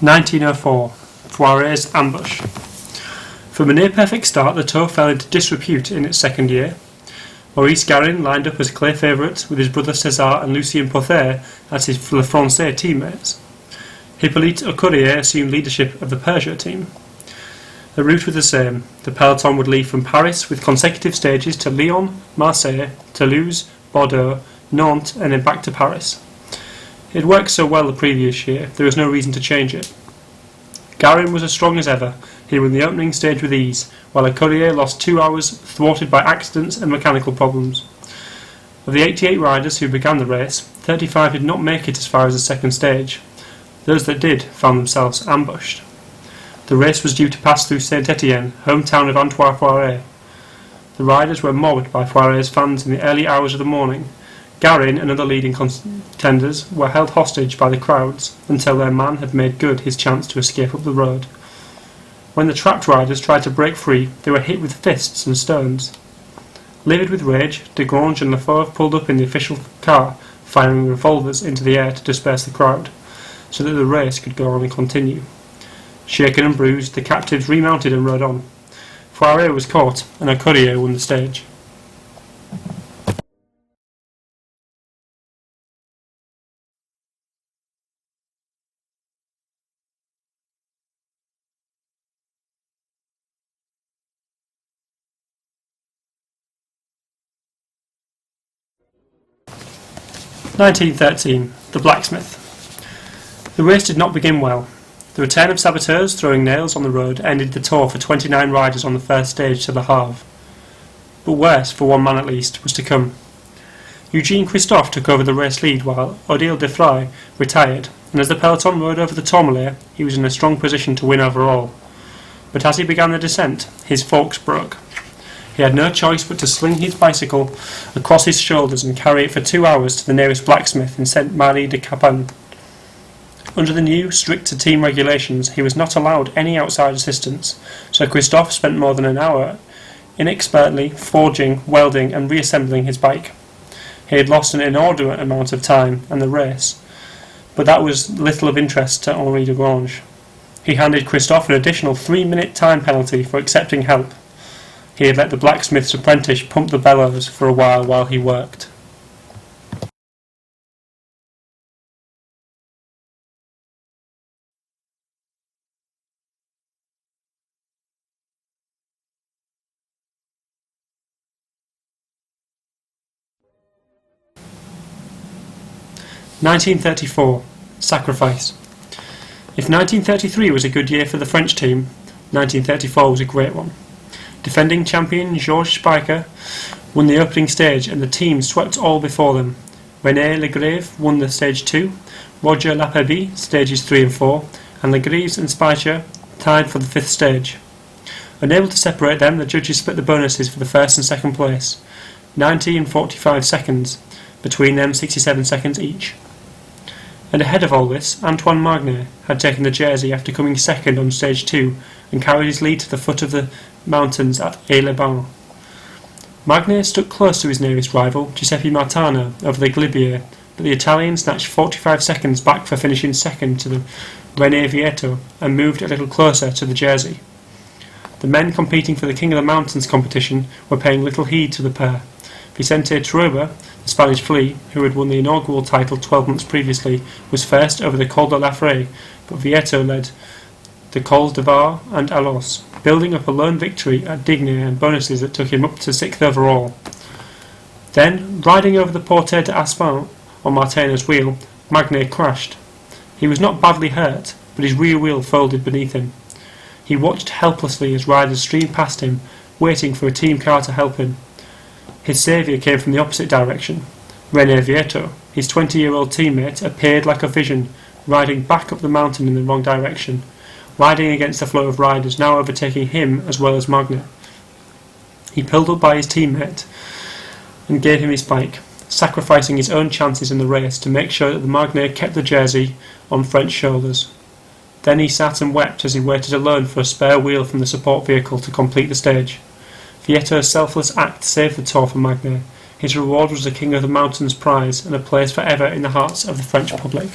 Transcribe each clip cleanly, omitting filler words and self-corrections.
1904. Poiret's ambush. From a near-perfect start, the Tour fell into disrepute in its second year. Maurice Garin lined up as clear favourites with his brother César and Lucien Pother as his Le Francais teammates. Hippolyte Aucourrier assumed leadership of the Peugeot team. The route was the same. The peloton would leave from Paris with consecutive stages to Lyon, Marseille, Toulouse, Bordeaux, Nantes and then back to Paris. It had worked so well the previous year, there was no reason to change it. Garin was as strong as ever. He won the opening stage with ease, while Aucourrier lost 2 hours thwarted by accidents and mechanical problems. Of the 88 riders who began the race, 35 did not make it as far as the second stage. Those that did found themselves ambushed. The race was due to pass through Saint-Étienne, hometown of Antoine Poiret. The riders were mobbed by Poiret's fans in the early hours of the morning. Garin and other leading contenders were held hostage by the crowds until their man had made good his chance to escape up the road. When the trapped riders tried to break free, they were hit with fists and stones. Livid with rage, Desgrange and Lefebvre pulled up in the official car, firing revolvers into the air to disperse the crowd, so that the race could go on and continue. Shaken and bruised, the captives remounted and rode on. Poiret was caught, and Aucourrier won the stage. "1913. The Blacksmith. The race did not begin well. The return of saboteurs throwing nails on the road ended the tour for 29 riders on the first stage to the Havre. But worse, for one man at least, was to come. Eugene Christophe took over the race lead while Odile Defray retired, and as the peloton rode over the Tourmalet, he was in a strong position to win overall. But as he began the descent, his forks broke. He had no choice but to sling his bicycle across his shoulders and carry it for 2 hours to the nearest blacksmith in Saint-Marie-de-Capin. Under the new, stricter team regulations, he was not allowed any outside assistance, so Christophe spent more than an hour inexpertly forging, welding and reassembling his bike. He had lost an inordinate amount of time and the race, but that was little of interest to Henri Desgrange. He handed Christophe an additional 3-minute time penalty for accepting help. He had let the blacksmith's apprentice pump the bellows for a while he worked. "1934. Sacrifice. If 1933 was a good year for the French team, 1934 was a great one. Defending champion Georges Speicher won the opening stage and the team swept all before them. René Legrive won the stage 2, Roger Lapébie stages 3 and 4, and Legrive and Speicher tied for the 5th stage. Unable to separate them, the judges split the bonuses for the first and second place, 90 and 45 seconds, between them 67 seconds each. And ahead of all this, Antoine Magnier had taken the jersey after coming second on stage 2 and carried his lead to the foot of the mountains at Aix-les-Bains. Magnier stuck close to his nearest rival, Giuseppe Martano, over the Glibier, but the Italian snatched 45 seconds back for finishing second to the René Vieto and moved a little closer to the jersey. The men competing for the King of the Mountains competition were paying little heed to the pair. Vicente Trueba, the Spanish flea, who had won the inaugural title 12 months previously, was first over the Col de la Fraye, but Vieto led the Cols de Var and Alos, building up a lone victory at Digne and bonuses that took him up to 6th overall. Then, riding over the Porte d'Aspin on Martino's wheel, Magnier crashed. He was not badly hurt, but his rear wheel folded beneath him. He watched helplessly as riders streamed past him, waiting for a team car to help him. His saviour came from the opposite direction. René Vieto, his 20-year-old teammate, appeared like a vision, riding back up the mountain in the wrong direction, riding against the flow of riders, now overtaking him as well as Magnier. He pulled up by his teammate and gave him his bike, sacrificing his own chances in the race to make sure that the Magnier kept the jersey on French shoulders. Then he sat and wept as he waited alone for a spare wheel from the support vehicle to complete the stage. Vieto's selfless act saved the Tour for Magnier. His reward was the King of the Mountains prize and a place forever in the hearts of the French public.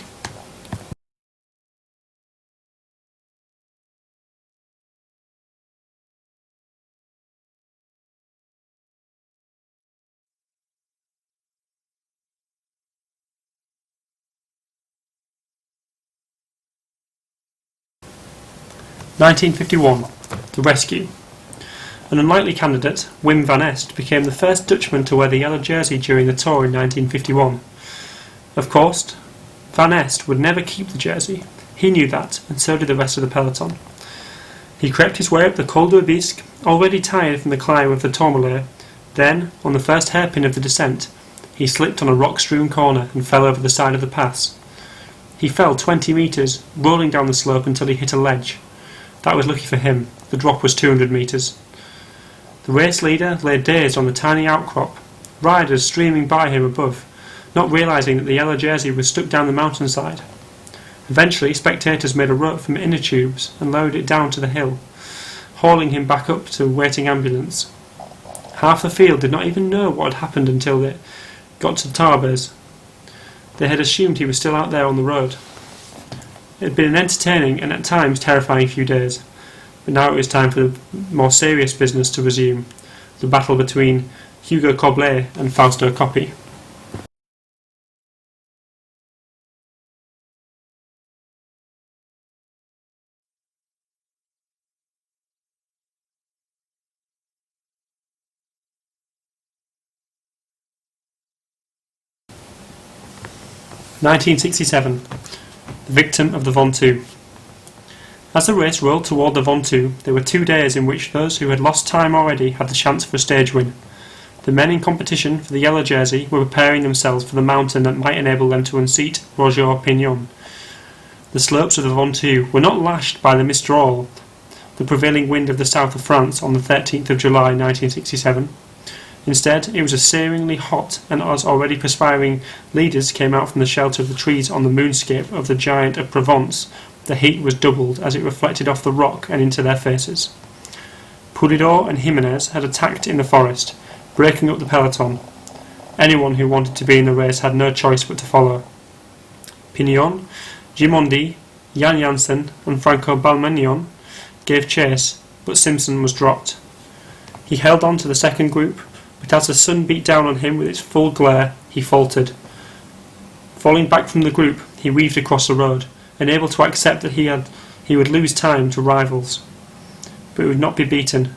1951. The Rescue. An unlikely candidate, Wim van Est, became the first Dutchman to wear the yellow jersey during the tour in 1951. Of course, Van Est would never keep the jersey. He knew that, and so did the rest of the peloton. He crept his way up the Col du Bisque, already tired from the climb of the Tourmalet. Then, on the first hairpin of the descent, he slipped on a rock-strewn corner and fell over the side of the pass. He fell 20 metres, rolling down the slope until he hit a ledge. That was lucky for him. The drop was 200 metres. The race leader lay dazed on the tiny outcrop, riders streaming by him above, not realising that the yellow jersey was stuck down the mountainside. Eventually, spectators made a rope from inner tubes and lowered it down to the hill, hauling him back up to a waiting ambulance. Half the field did not even know what had happened until they got to Tarbes. They had assumed he was still out there on the road. It had been an entertaining and at times terrifying few days, but now it was time for the more serious business to resume, the battle between Hugo Coblet and Fausto Coppi. (1967) The victim of the Ventoux. As the race rolled toward the Ventoux, there were 2 days in which those who had lost time already had the chance for a stage win. The men in competition for the yellow jersey were preparing themselves for the mountain that might enable them to unseat Roger Pignon. The slopes of the Ventoux were not lashed by the Mistral, the prevailing wind of the south of France on the 13th of July 1967. Instead, it was a searingly hot, and as already perspiring leaders came out from the shelter of the trees on the moonscape of the Giant of Provence, the heat was doubled as it reflected off the rock and into their faces. Poulidor and Jimenez had attacked in the forest, breaking up the peloton. Anyone who wanted to be in the race had no choice but to follow. Pignon, Gimondi, Jan Janssen and Franco Balmagnon gave chase, but Simpson was dropped. He held on to the second group, but as the sun beat down on him with its full glare, he faltered. Falling back from the group, he weaved across the road, unable to accept that he would lose time to rivals. But he would not be beaten.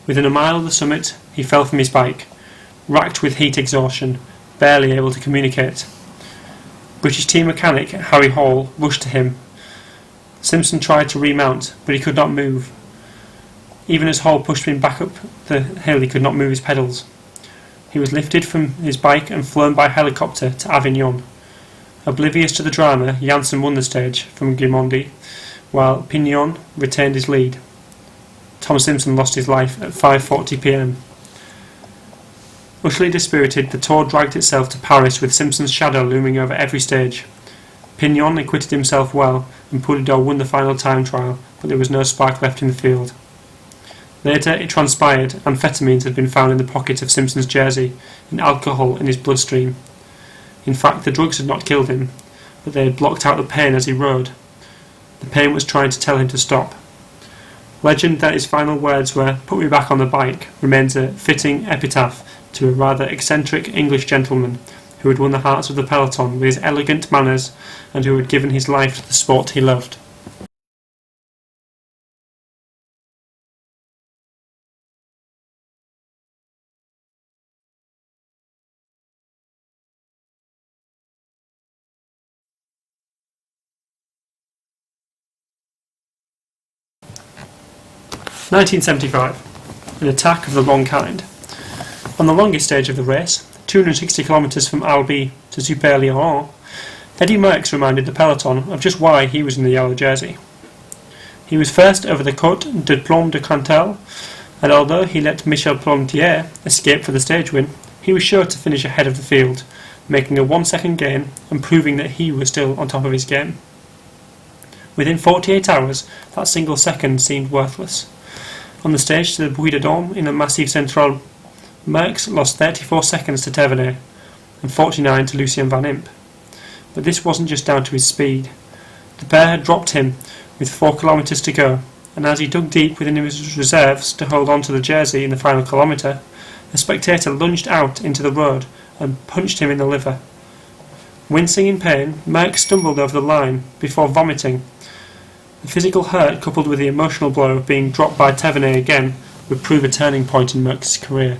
Within a mile of the summit, he fell from his bike, racked with heat exhaustion, barely able to communicate. British team mechanic Harry Hall rushed to him. Simpson tried to remount, but he could not move. Even as Hall pushed him back up the hill, he could not move his pedals. He was lifted from his bike and flown by helicopter to Avignon. Oblivious to the drama, Janssen won the stage from Gimondi, while Pignon retained his lead. Tom Simpson lost his life at 5:40 p.m. Utterly dispirited, the tour dragged itself to Paris with Simpson's shadow looming over every stage. Pignon acquitted himself well, and Poulidor won the final time trial, but there was no spark left in the field. Later, it transpired amphetamines had been found in the pocket of Simpson's jersey, and alcohol in his bloodstream. In fact, the drugs had not killed him, but they had blocked out the pain as he rode. The pain was trying to tell him to stop. Legend that his final words were, "Put me back on the bike," remains a fitting epitaph to a rather eccentric English gentleman who had won the hearts of the peloton with his elegant manners and who had given his life to the sport he loved. (1975) An attack of the wrong kind. On the longest stage of the race, 260 kilometres from Albi to Super-Lyon, Eddy Merckx reminded the peloton of just why he was in the yellow jersey. He was first over the Côte de Plomb de Cantel, and although he let Michel Plomtier escape for the stage win, he was sure to finish ahead of the field, making a 1-second gain and proving that he was still on top of his game. Within 48 hours, that single second seemed worthless. On the stage to the Puy de Dôme in the Massif Central, Merckx lost 34 seconds to Tavernet and 49 to Lucien Van Impe. But this wasn't just down to his speed. The pair had dropped him with 4 kilometres to go, and as he dug deep within his reserves to hold on to the jersey in the final kilometre, a spectator lunged out into the road and punched him in the liver. Wincing in pain, Merckx stumbled over the line before vomiting, The physical hurt, coupled with the emotional blow of being dropped by Tavernier again, would prove a turning point in Merckx's career.